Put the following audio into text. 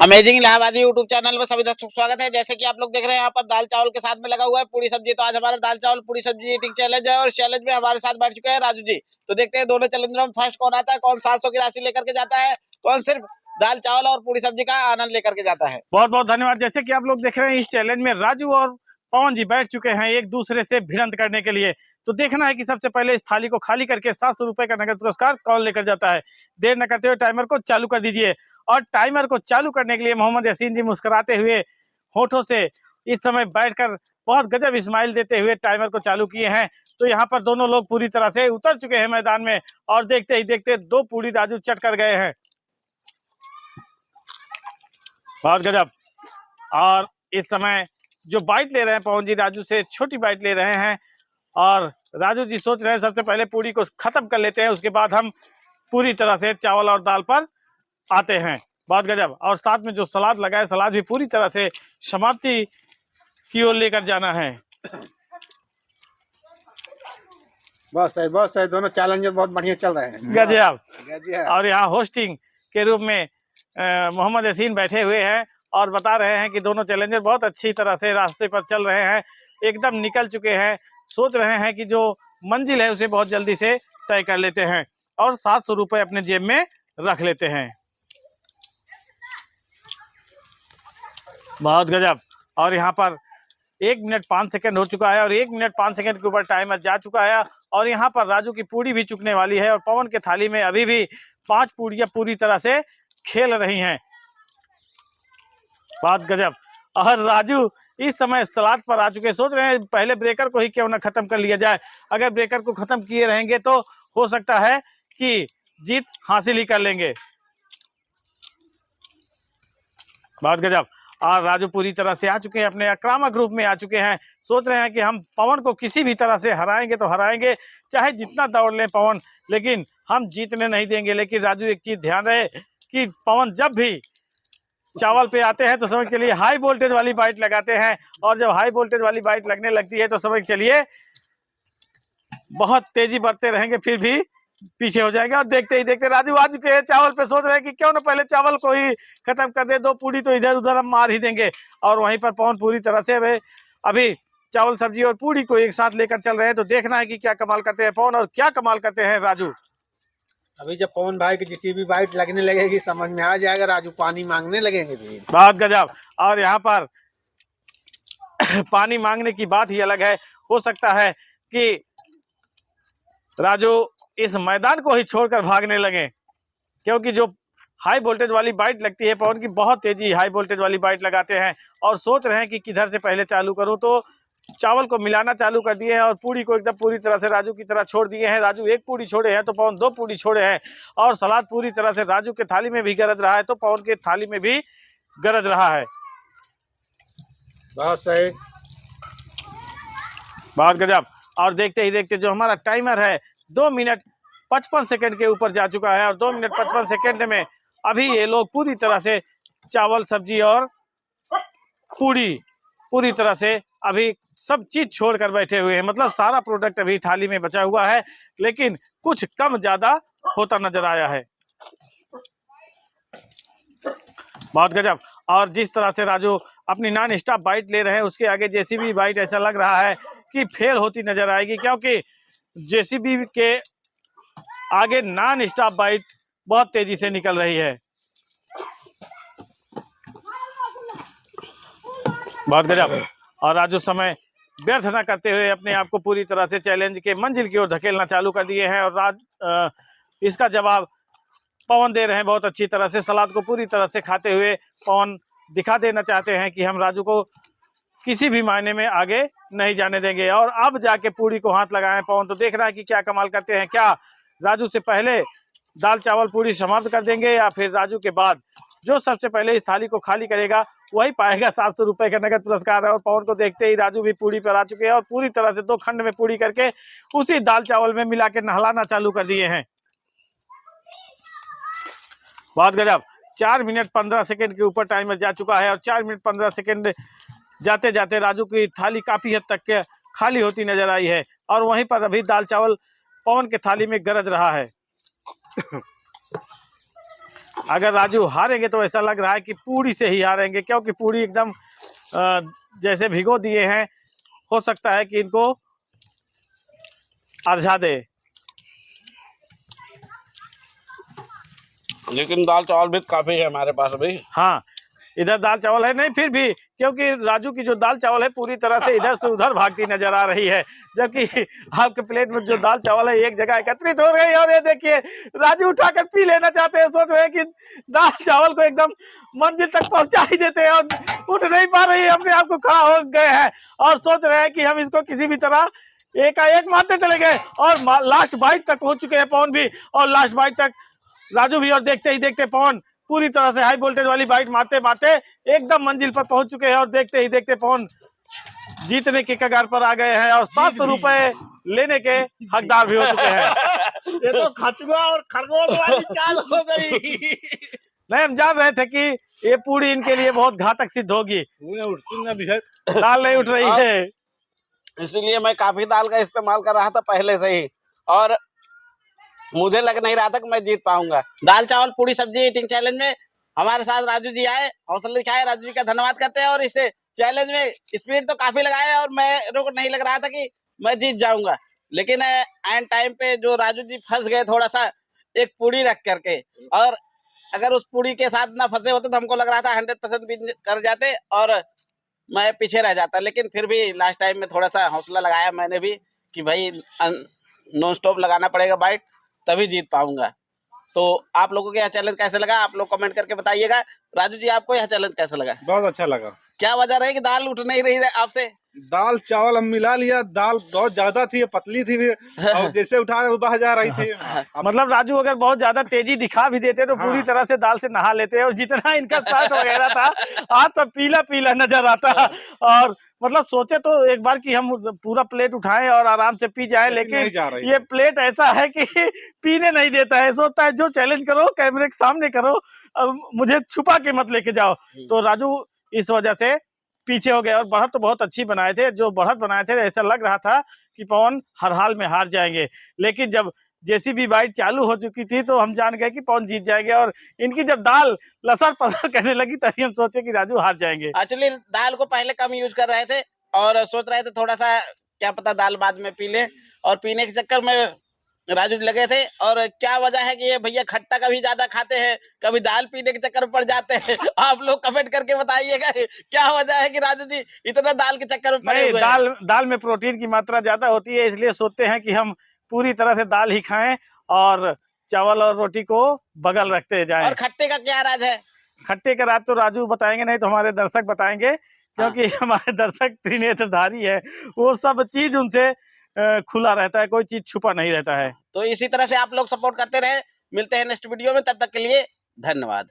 Amazing इलाहाबादी YouTube channel में सभी दर्शकों स्वागत है। जैसे कि आप लोग देख रहे हैं यहाँ पर दाल चावल के साथ में लगा हुआ है पूरी सब्जी। तो आज हमारा दाल चावल पूरी सब्जी ईटिंग चैलेंज है और चैलेंज में हमारे साथ बैठ चुके हैं राजू जी। तो देखते हैं दोनों चैलेंजरों में फर्स्ट कौन आता है, कौन 700 की राशि लेकर के जाता है, कौन सिर्फ दाल चावल और पूरी सब्जी का आनंद लेकर के जाता है। बहुत बहुत धन्यवाद। जैसे कि आप लोग देख रहे हैं इस चैलेंज में राजू और पवन जी बैठ चुके हैं एक दूसरे से भिड़ंत करने के लिए। तो देखना है कि सबसे पहले इस थाली को खाली करके 700 रुपए का नगद पुरस्कार कौन लेकर जाता है। देर न करते हुए टाइमर को चालू कर दीजिए। और टाइमर को चालू करने के लिए मोहम्मद यासीन जी मुस्कुराते हुए होठों से इस समय बैठकर बहुत गजब इस्माइल देते हुए टाइमर को चालू किए हैं। तो यहाँ पर दोनों लोग पूरी तरह से उतर चुके हैं मैदान में और देखते ही देखते 2 पूरी राजू चट कर गए हैं। बहुत गजब। और इस समय जो बाइट ले रहे हैं पवन जी राजू से छोटी बाइट ले रहे हैं और राजू जी सोच रहे हैं सबसे पहले पूरी को खत्म कर लेते हैं, उसके बाद हम पूरी तरह से चावल और दाल पर आते हैं। बहुत गजब। और साथ में जो सलाद लगा है सलाद भी पूरी तरह से समाप्ति की ओर लेकर जाना है। बहुत सही दोनों चैलेंजर बहुत बढ़िया चल रहे हैं। गजब। और यहाँ होस्टिंग के रूप में मोहम्मद यासीन बैठे हुए हैं और बता रहे हैं कि दोनों चैलेंजर बहुत अच्छी तरह से रास्ते पर चल रहे हैं, एकदम निकल चुके हैं। सोच रहे हैं कि जो मंजिल है उसे बहुत जल्दी से तय कर लेते हैं और 700 रुपये अपने जेब में रख लेते हैं। बहुत गजब। और यहाँ पर 1 मिनट 5 सेकंड हो चुका है और 1 मिनट 5 सेकंड के ऊपर टाइमर जा चुका है और यहाँ पर राजू की पूरी भी चुकने वाली है और पवन के थाली में अभी भी 5 पूड़ियाँ पूरी तरह से खेल रही हैं। बहुत गजब। और राजू इस समय सलाद पर आ चुके, सोच रहे हैं पहले ब्रेकर को ही क्यों ना खत्म कर लिया जाए। अगर ब्रेकर को खत्म किए रहेंगे तो हो सकता है कि जीत हासिल ही कर लेंगे। बहुत गजब। और राजू पूरी तरह से आ चुके हैं, अपने आक्रामक रूप में आ चुके हैं। सोच रहे हैं कि हम पवन को किसी भी तरह से हराएंगे तो हराएंगे, चाहे जितना दौड़ लें पवन, लेकिन हम जीतने नहीं देंगे। लेकिन राजू एक चीज ध्यान रहे कि पवन जब भी चावल पे आते हैं तो समझ चलिए हाई वोल्टेज वाली बाइट लगाते हैं और जब हाई वोल्टेज वाली बाइट लगने लगती है तो समझ चलिए बहुत तेजी बढ़ते रहेंगे, फिर भी पीछे हो जाएंगे। और देखते ही देखते राजू आ चुके हैं चावल पे। सोच रहे हैं कि क्यों ना पहले चावल को ही खत्म कर दे, 2 पूरी तो इधर उधर हम मार ही देंगे। और वहीं पर पवन पूरी तरह से अभी चावल सब्जी और पूरी को एक साथ लेकर चल रहे हैं। तो देखना है कि क्या कमाल करते हैं पवन और क्या कमाल करते हैं राजू। अभी जब पवन भाई की जिसी भी बाइट लगने लगेगी समझ में आ जाएगा, राजू पानी मांगने लगेंगे भी। बहुत गजब। और यहाँ पर पानी मांगने की बात ही अलग है। हो सकता है कि राजू इस मैदान को ही छोड़कर भागने लगे, क्योंकि जो हाई वोल्टेज वाली बाइट लगती है पवन की, बहुत तेजी हाई वोल्टेज वाली बाइट लगाते हैं और सोच रहे हैं कि किधर से पहले चालू करूं। तो चावल को मिलाना चालू कर दिए हैं और पूरी को एकदम पूरी तरह से राजू की तरह छोड़ दिए हैं। राजू 1 पूरी छोड़े हैं तो पवन 2 पूरी छोड़े हैं और सलाद पूरी तरह से राजू के थाली में भी गरज रहा है तो पवन के थाली में भी गरज रहा है। बहुत सही, बहुत गजब। और देखते ही देखते जो हमारा टाइमर है 2 मिनट 55 सेकंड के ऊपर जा चुका है और 2 मिनट 55 सेकंड में अभी ये लोग पूरी तरह से चावल सब्जी और पूरी तरह से अभी सब चीज छोड़कर बैठे हुए हैं। मतलब सारा प्रोडक्ट अभी थाली में बचा हुआ है, लेकिन कुछ कम ज्यादा होता नजर आया है। बहुत गजब। और जिस तरह से राजू अपनी नॉन स्टॉप बाइट ले रहे हैं उसके आगे जेसीबी बाइट ऐसा लग रहा है कि फेल होती नजर आएगी, क्योंकि जेसीबी के आगे नॉन स्टॉप बाइट बहुत तेजी से निकल रही है। बहुत गजब। और राजू समय व्यर्थ न करते हुए अपने आप को पूरी तरह से चैलेंज के मंजिल की ओर धकेलना चालू कर दिए हैं और इसका जवाब पवन दे रहे हैं बहुत अच्छी तरह से। सलाद को पूरी तरह से खाते हुए पवन दिखा देना चाहते हैं कि हम राजू को किसी भी मायने में आगे नहीं जाने देंगे। और अब जाके पूरी को हाथ लगाए पवन। तो देख रहा है कि क्या कमाल करते हैं, क्या राजू से पहले दाल चावल पूरी समाप्त कर देंगे या फिर राजू के बाद जो सबसे पहले इस थाली को खाली करेगा वही पाएगा 700 रुपए का नगद पुरस्कार है। और पवन को देखते ही राजू भी पूरी पर आ चुके हैं और पूरी तरह से 2 खंड में पूरी करके उसी दाल चावल में मिला के नहलाना चालू कर दिए हैं। बहुत गजब। 4 मिनट 15 सेकंड के ऊपर टाइमर जा चुका है और 4 मिनट 15 सेकंड जाते जाते राजू की थाली काफी हद तक के खाली होती नजर आई है और वहीं पर अभी दाल चावल पवन के थाली में गरज रहा है। अगर राजू हारेंगे तो ऐसा लग रहा है कि पूरी से ही हारेंगे, क्योंकि पूरी एकदम जैसे भिगो दिए हैं। हो सकता है कि इनको अरझा दे। लेकिन दाल चावल भी काफी है हमारे पास अभी। हाँ, इधर दाल चावल है नहीं, फिर भी क्योंकि राजू की जो दाल चावल है पूरी तरह से इधर से उधर भागती नजर आ रही है, जबकि आपके प्लेट में जो दाल चावल है एक जगह एकत्रित हो गई। और ये देखिए राजू उठाकर पी लेना चाहते हैं, सोच रहे हैं कि दाल चावल को एकदम मंजिल तक पहुंचा ही देते हैं, और उठ नहीं पा रही है, अपने आप को खड़ा हो गए हैं और सोच रहे हैं कि हम इसको किसी भी तरह एकाएक मारते चले गए। और लास्ट बाइट तक पहुंच चुके हैं पवन भी, और लास्ट बाइट तक राजू भी, और देखते ही देखते पवन पूरी तरह से हाई वोल्टेज वाली बाइट मारते मारते एकदम मंजिल पर पहुंच चुके हैं। और देखते ही देखते पवन जीतने के कगार पर आ गए हैं और 700 रुपए लेने के हकदार भी हो चुके हैं। ये तो खचुआ और खरगोश वाली चाल हो गई। नहीं, हम जान रहे थे कि ये पूरी इनके लिए बहुत घातक सिद्ध होगी। दाल नहीं उठ रही है, इसीलिए मैं काफी दाल का इस्तेमाल कर रहा था पहले से ही, और मुझे लग नहीं रहा था कि मैं जीत पाऊंगा। दाल चावल पूरी सब्जी ईटिंग चैलेंज में हमारे साथ राजू जी आए, हौसला दिखाए। राजू जी का धन्यवाद करते हैं। और इस चैलेंज में स्पीड तो काफी लगाए और मेरे को नहीं लग रहा था कि मैं जीत जाऊंगा, लेकिन एंड टाइम पे जो राजू जी फंस गए थोड़ा सा एक पूरी रख करके, और अगर उस पूरी के साथ ना फंसे होते तो हमको लग रहा था 100% भी कर जाते और मैं पीछे रह जाता। लेकिन फिर भी लास्ट टाइम में थोड़ा सा हौसला लगाया मैंने भी कि भाई नॉन स्टॉप लगाना पड़ेगा बाइट, तभी जीत पाऊंगा। तो आप लोगों को यह चैलेंज कैसे लगा आप लोग कमेंट करके बताइएगा। राजू जी आपको यह चैलेंज कैसा लगा? बहुत अच्छा लगा। क्या वजह रही कि दाल उठ नहीं रही है आपसे? दाल चावल हम मिला लिया, दाल बहुत ज्यादा थी, पतली थी भी, और जैसे उठा वो बह जा रही थी। मतलब राजू अगर बहुत ज्यादा तेजी दिखा भी देते तो पूरी तरह से दाल से नहा लेते, और जितना इनका शर्ट वगैरह था आज तो पीला पीला नजर आता। और मतलब सोचे तो एक बार कि हम पूरा प्लेट उठाएं और आराम से पी जाएं, लेकिन ये प्लेट ऐसा है कि पीने नहीं देता है। सोचता है जो चैलेंज करो कैमरे के सामने करो, अब मुझे छुपा के मत लेके जाओ। तो राजू इस वजह से पीछे हो गए। और बढ़त तो बहुत अच्छी बनाए थे, जो बढ़त बनाए थे ऐसा लग रहा था कि पवन हर हाल में हार जाएंगे, लेकिन जब जैसी भी बाइट चालू हो चुकी थी तो हम जान गए कि पवन जीत जाएंगे। और इनकी जब दाल लसर पसर करने लगी तभी हम सोचे कि राजू हार जाएंगे। एक्चुअली दाल को पहले कम यूज कर रहे थे और सोच रहे थे थोड़ा सा क्या पता दाल बाद में पी ले, और पीने के चक्कर में राजू लगे थे। और क्या वजह है कि ये भैया खट्टा कभी ज्यादा खाते हैं, कभी दाल पीने के चक्कर में पड़ जाते हैं। आप लोग कमेंट करके बताइएगा क्या वजह है कि राजू जी इतना दाल के चक्कर में पड़े हुए हैं। दाल में प्रोटीन की मात्रा ज्यादा होती है, इसलिए सोचते हैं कि हम पूरी तरह से दाल ही खाएं और चावल और रोटी को बगल रखते जाएं। और खट्टे का क्या राज है? खट्टे का राज तो राजू बताएंगे, नहीं तो हमारे दर्शक बताएंगे, क्योंकि हमारे दर्शक त्रिनेत्रधारी है, वो सब चीज उनसे खुला रहता है, कोई चीज छुपा नहीं रहता है। तो इसी तरह से आप लोग सपोर्ट करते रहे। मिलते हैं नेक्स्ट वीडियो में, तब तक के लिए धन्यवाद।